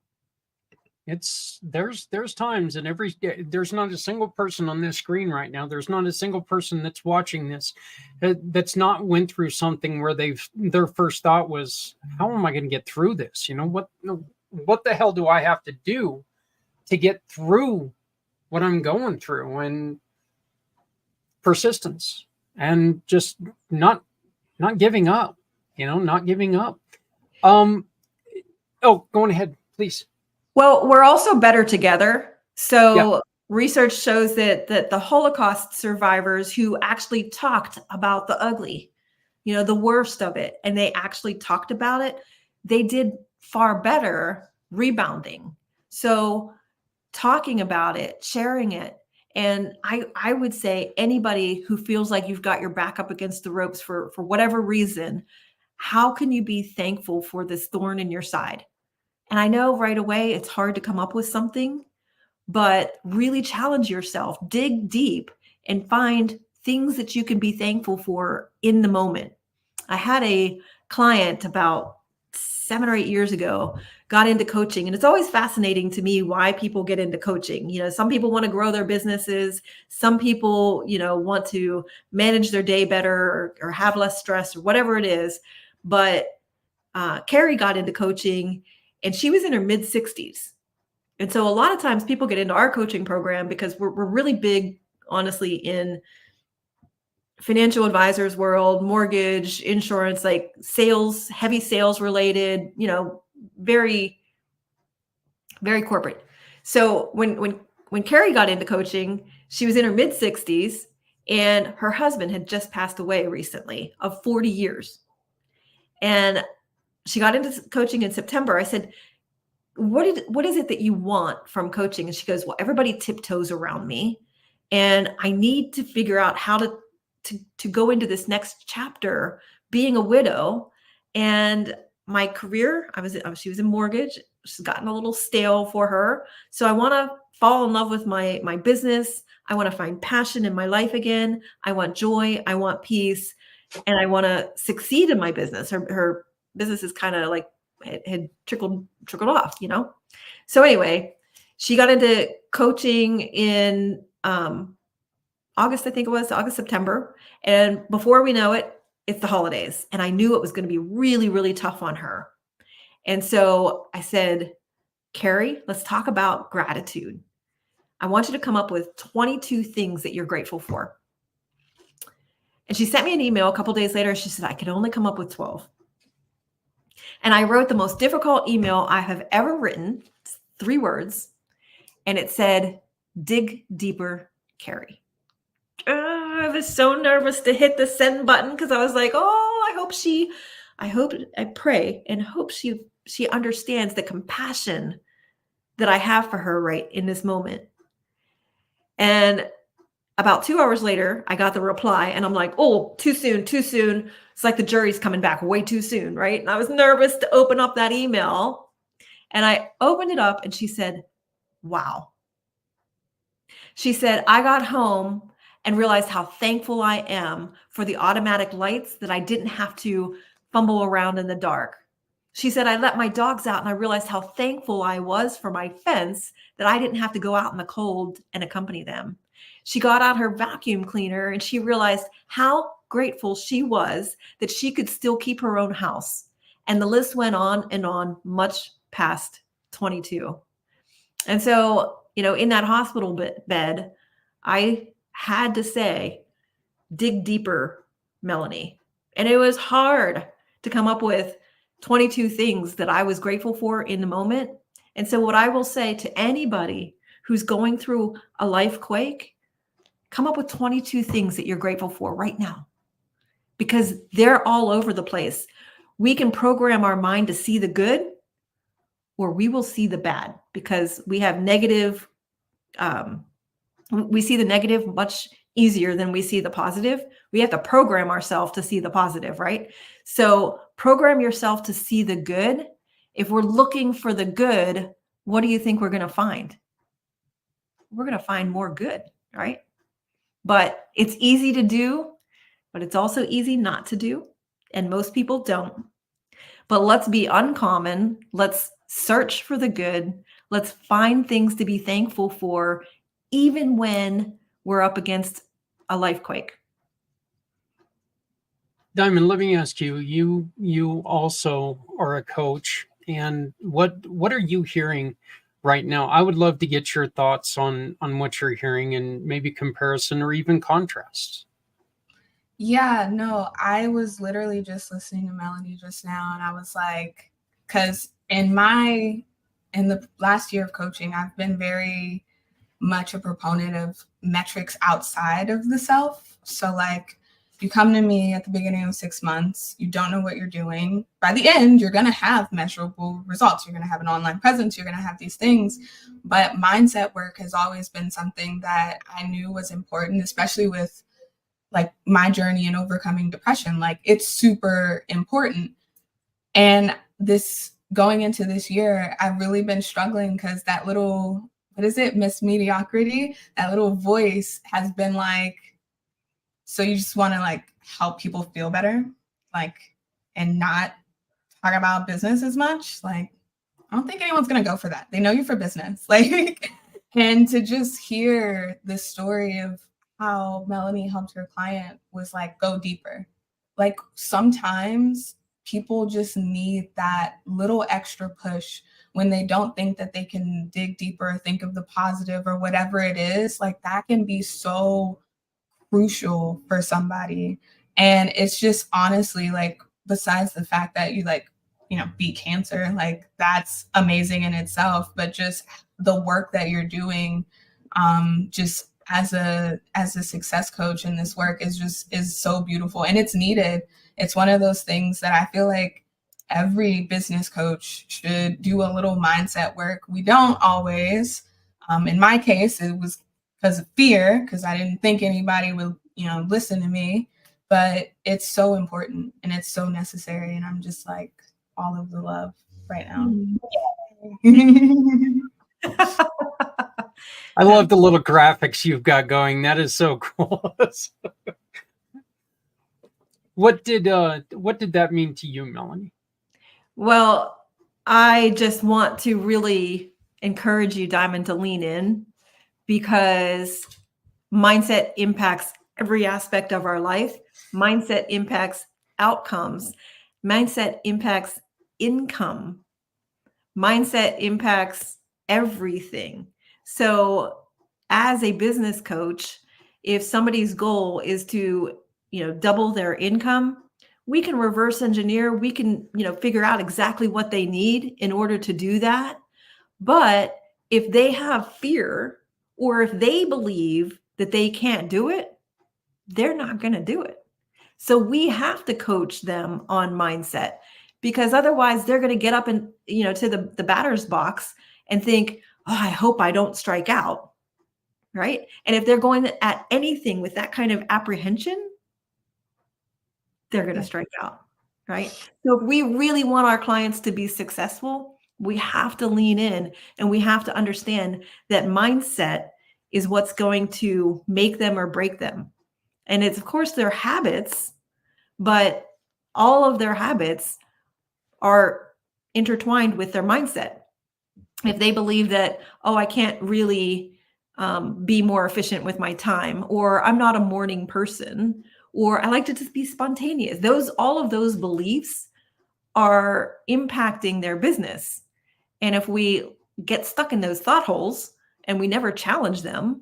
Speaker 1: There's times, and there's not a single person on this screen right now. There's not a single person that's watching this that's not went through something where their first thought was, how am I going to get through this? What the hell do I have to do to get through what I'm going through? And persistence, and just not giving up, not giving up. Going ahead, please.
Speaker 4: Well, we're also better together. So research shows that the Holocaust survivors who actually talked about the ugly, the worst of it, and they actually talked about it, they did far better rebounding. So talking about it, sharing it. And I would say anybody who feels like you've got your back up against the ropes for whatever reason, how can you be thankful for this thorn in your side? And I know right away it's hard to come up with something, but really challenge yourself, dig deep, and find things that you can be thankful for in the moment. I had a client about 7 or 8 years ago got into coaching. And it's always fascinating to me why people get into coaching. You know, some people want to grow their businesses. Some people, you know, want to manage their day better or have less stress or whatever it is. But Carrie got into coaching and she was in her mid 60s. And so a lot of times people get into our coaching program because we're really big, honestly, in financial advisors world, mortgage, insurance, like sales, heavy sales related, you know, very, very corporate. So when Carrie got into coaching, she was in her mid 60s and her husband had just passed away recently of 40 years. And she got into coaching in September. I said, what is it that you want from coaching? And she goes, well, everybody tiptoes around me and I need to figure out how to go into this next chapter, being a widow. And my career, she was in mortgage. She's gotten a little stale for her. So I want to fall in love with my business. I want to find passion in my life again. I want joy. I want peace. And I want to succeed in my business. Her business is kind of like, had trickled off, you know? So anyway, she got into coaching in August, I think it was August, September. And before we know it, it's the holidays. And I knew it was going to be really, really tough on her. And so I said, Carrie, let's talk about gratitude. I want you to come up with 22 things that you're grateful for. And she sent me an email a couple days later. She said, I could only come up with 12. And I wrote the most difficult email I have ever written, 3 words. And it said, dig deeper, Carrie. I was so nervous to hit the send button because I was like, oh, I pray and hope she understands the compassion that I have for her right in this moment. And about 2 hours later, I got the reply and I'm like, oh, too soon. It's like the jury's coming back way too soon, right? And I was nervous to open up that email. And I opened it up and she said, wow. She said, I got home and realized how thankful I am for the automatic lights that I didn't have to fumble around in the dark. She said, I let my dogs out and I realized how thankful I was for my fence that I didn't have to go out in the cold and accompany them. She got out her vacuum cleaner and she realized how grateful she was that she could still keep her own house. And the list went on and on, much past 22. And so, you know, in that hospital bed, I had to say, dig deeper, Melanie. And it was hard to come up with 22 things that I was grateful for in the moment. And so what I will say to anybody who's going through a life quake, come up with 22 things that you're grateful for right now, because they're all over the place. We can program our mind to see the good, or we will see the bad, because we have negative, we see the negative much easier than we see the positive. We have to program ourselves to see the positive, right? So program yourself to see the good. If we're looking for the good, what do you think we're going to find? We're going to find more good, right? But it's easy to do, but it's also easy not to do. And most people don't. But let's be uncommon. Let's search for the good. Let's find things to be thankful for, even when we're up against a life quake.
Speaker 1: Diamond, let me ask you, you also are a coach, and what are you hearing right now? I would love to get your thoughts on what you're hearing and maybe comparison or even contrast.
Speaker 3: Yeah, no, I was literally just listening to Melanie just now, and I was like, because in the last year of coaching, I've been very much a proponent of metrics outside of the self. So like, you come to me at the beginning of 6 months, you don't know what you're doing. By the end, you're going to have measurable results. You're going to have an online presence. You're going to have these things. But mindset work has always been something that I knew was important, especially with like my journey in overcoming depression. Like, it's super important. And this going into this year, I've really been struggling because that little, what is it, Miss Mediocrity, that little voice has been like, so you just want to like help people feel better, like, and not talk about business as much. Like, I don't think anyone's going to go for that. They know you for business. Like, and to just hear the story of how Melanie helped her client was like, go deeper. Like sometimes people just need that little extra push when they don't think that they can dig deeper or think of the positive or whatever it is. Like that can be so crucial for somebody. And it's just honestly like, besides the fact that you like, you know, beat cancer, like that's amazing in itself, but just the work that you're doing, just as a success coach in this work is so beautiful, and it's needed. It's one of those things that I feel like every business coach should do a little mindset work. We don't always. In my case, it was because of fear, because I didn't think anybody would, you know, listen to me. But it's so important and it's so necessary. And I'm just like all of the love right now.
Speaker 1: I love the little graphics you've got going. That is so cool. What did that mean to you, Melanie?
Speaker 4: Well, I just want to really encourage you, Diamond, to lean in, because mindset impacts every aspect of our life. Mindset impacts outcomes. Mindset impacts income. Mindset impacts everything. So as a business coach, if somebody's goal is to, you know, double their income, we can reverse engineer. We can, you know, figure out exactly what they need in order to do that. But if they have fear, or if they believe that they can't do it, they're not going to do it. So we have to coach them on mindset, because otherwise they're going to get up and, you know, to the batter's box and think, oh, I hope I don't strike out. Right. And if they're going at anything with that kind of apprehension, they're going to strike out. Right. So if we really want our clients to be successful, we have to lean in, and we have to understand that mindset is what's going to make them or break them. And it's, of course, their habits, but all of their habits are intertwined with their mindset. If they believe that, oh, I can't really be more efficient with my time, or I'm not a morning person, or I like to just be spontaneous, all of those beliefs are impacting their business. And if we get stuck in those thought holes and we never challenge them,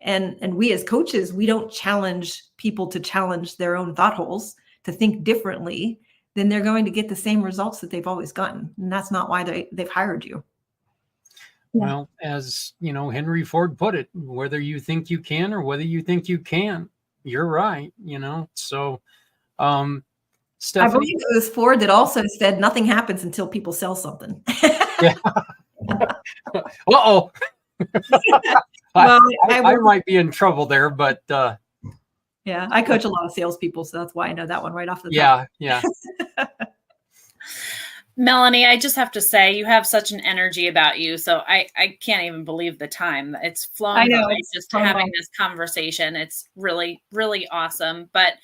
Speaker 4: and we as coaches, we don't challenge people to challenge their own thought holes, to think differently, then they're going to get the same results that they've always gotten. And that's not why they've hired you.
Speaker 1: Well, as you know, Henry Ford put it, whether you think you can or whether you think you can, you're right, you know. So Stephanie,
Speaker 4: I believe it was Ford that also said nothing happens until people sell something.
Speaker 1: Yeah. Uh-oh.
Speaker 4: Well,
Speaker 1: I might be in trouble there, but
Speaker 4: yeah, I coach a lot of salespeople, so that's why I know that one right off the top.
Speaker 1: Yeah.
Speaker 2: Melanie, I just have to say, you have such an energy about you. So I can't even believe the time. It's flown
Speaker 4: I know,
Speaker 2: by just having this conversation. It's really, really awesome. But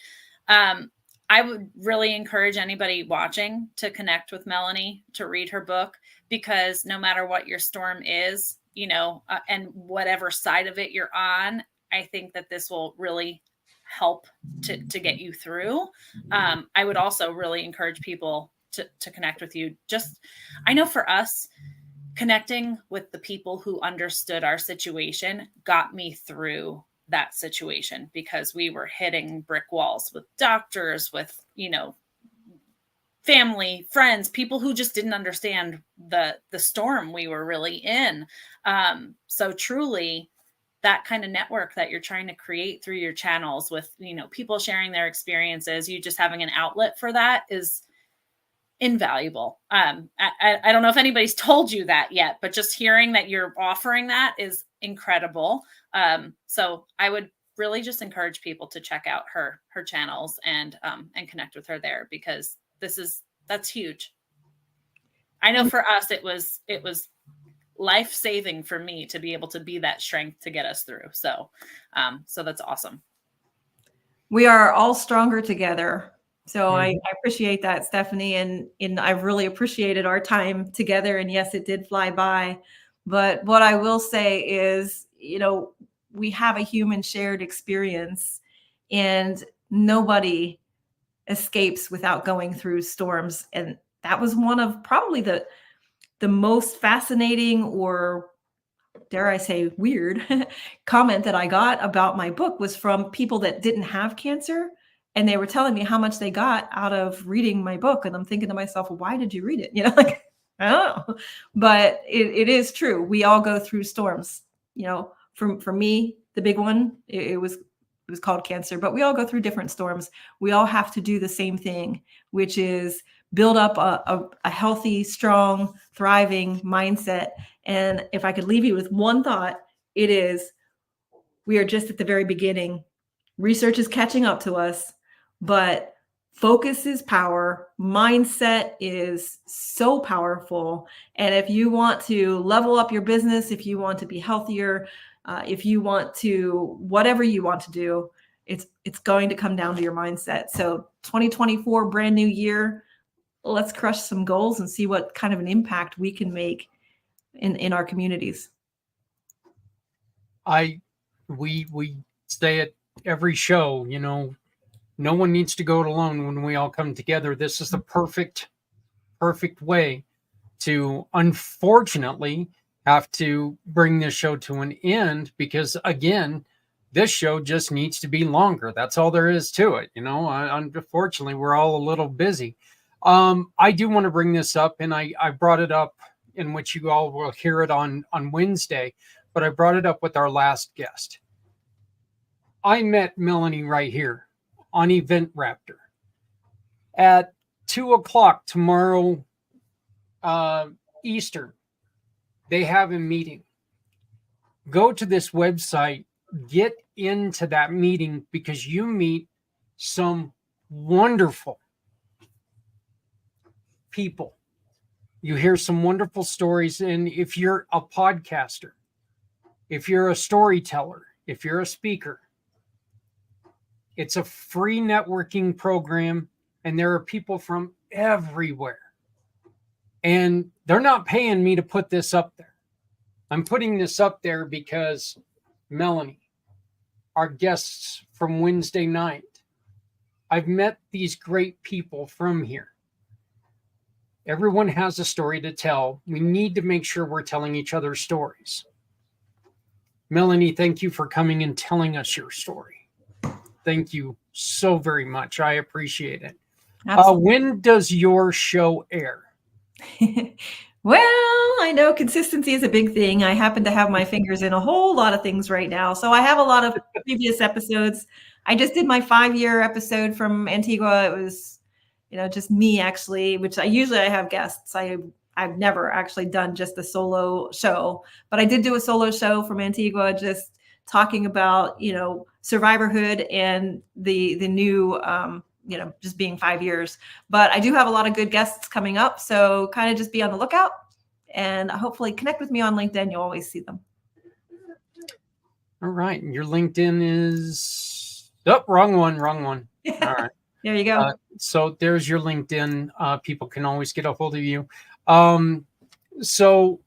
Speaker 2: I would really encourage anybody watching to connect with Melanie, to read her book, because no matter what your storm is, you know, and whatever side of it you're on, I think that this will really help to get you through. I would also really encourage people to connect with you. Just, I know for us, connecting with the people who understood our situation got me through that situation, because we were hitting brick walls with doctors, with, you know, family, friends, people who just didn't understand the storm we were really in. So truly, that kind of network that you're trying to create through your channels with, you know, people sharing their experiences, you just having an outlet for that is invaluable. I don't know if anybody's told you that yet, but just hearing that you're offering that is incredible. So I would really just encourage people to check out her channels and connect with her there, because that's huge. I know for us, it was life-saving for me to be able to be that strength to get us through. So that's awesome.
Speaker 4: We are all stronger together. So I appreciate that, Stephanie, and I've really appreciated our time together. And yes, it did fly by. But what I will say is, we have a human shared experience, and nobody escapes without going through storms. And that was one of probably the most fascinating, or dare I say weird, comment that I got about my book was from people that didn't have cancer. And they were telling me how much they got out of reading my book. And I'm thinking to myself, well, why did you read it? Like, I don't know. But it is true. We all go through storms. For me, the big one, it was called cancer, but we all go through different storms. We all have to do the same thing, which is build up a healthy, strong, thriving mindset. And if I could leave you with one thought, it is, we are just at the very beginning. Research is catching up to us, but focus is power. Mindset is so powerful. And if you want to level up your business, if you want to be healthier, if you want to, whatever you want to do, it's going to come down to your mindset. So 2024, brand new year, let's crush some goals and see what kind of an impact we can make in our communities.
Speaker 1: We say it every show, no one needs to go it alone when we all come together. This is the perfect way to, unfortunately, have to bring this show to an end, because again, this show just needs to be longer. That's all there is to it. Unfortunately, we're all a little busy. I do want to bring this up, and I brought it up, in which you all will hear it on Wednesday, but I brought it up with our last guest. I met Melanie right here on Event Raptor at 2:00 tomorrow, Eastern. They have a meeting. Go to this website, get into that meeting, because you meet some wonderful people. You hear some wonderful stories. And if you're a podcaster, if you're a storyteller, if you're a speaker, it's a free networking program, and there are people from everywhere. And they're not paying me to put this up there. I'm putting this up there because Melanie, our guests from Wednesday night, I've met these great people from here. Everyone has a story to tell. We need to make sure we're telling each other stories. Melanie, thank you for coming and telling us your story. Thank you so very much. I appreciate it. When does your show air?
Speaker 4: Well, I know consistency is a big thing. I happen to have my fingers in a whole lot of things right now. So I have a lot of previous episodes. I just did my 5-year episode from Antigua. It was, just me actually, which I have guests. I've never actually done just a solo show, but I did do a solo show from Antigua, just talking about, survivorhood and the new, just being 5 years. But I do have a lot of good guests coming up. So kind of just be on the lookout, and hopefully connect with me on LinkedIn. You'll always see them.
Speaker 1: All right. Your LinkedIn is, wrong one. All right.
Speaker 4: There you go.
Speaker 1: So there's your LinkedIn. People can always get a hold of you. So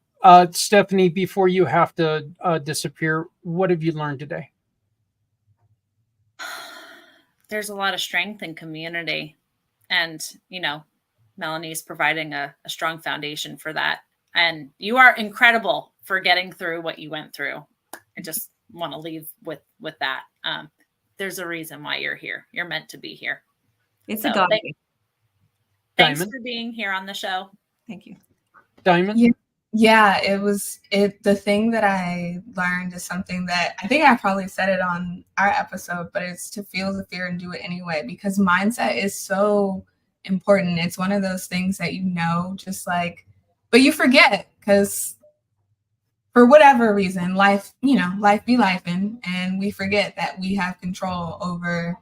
Speaker 1: Stephanie, before you have to disappear, what have you learned today?
Speaker 2: There's a lot of strength in community, and Melanie's providing a strong foundation for that. And you are incredible for getting through what you went through. I just want to leave with that. There's a reason why you're here. You're meant to be here.
Speaker 4: It's a God.
Speaker 2: Thanks for being here on the show.
Speaker 4: Thank you.
Speaker 1: Diamond?
Speaker 3: Yeah, the thing that I learned is something that I think I probably said it on our episode, but it's to feel the fear and do it anyway, because mindset is so important. It's one of those things that but you forget, because for whatever reason, life be lifing, and we forget that we have control over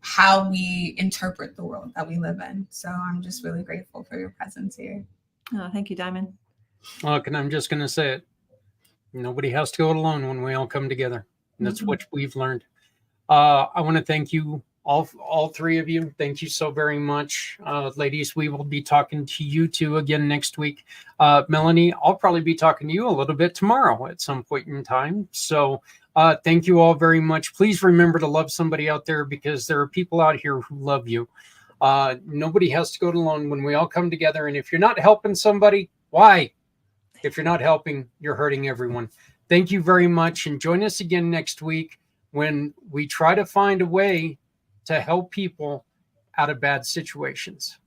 Speaker 3: how we interpret the world that we live in. So I'm just really grateful for your presence here.
Speaker 4: Oh, thank you, Diamond.
Speaker 1: Look, and I'm just going to say it. Nobody has to go it alone when we all come together. And that's what we've learned. I want to thank you, all three of you, thank you so very much. Ladies, we will be talking to you two again next week. Melanie, I'll probably be talking to you a little bit tomorrow at some point in time. So thank you all very much. Please remember to love somebody out there, because there are people out here who love you. Nobody has to go it alone when we all come together. And if you're not helping somebody, why? If you're not helping, you're hurting everyone. Thank you very much. And join us again next week when we try to find a way to help people out of bad situations.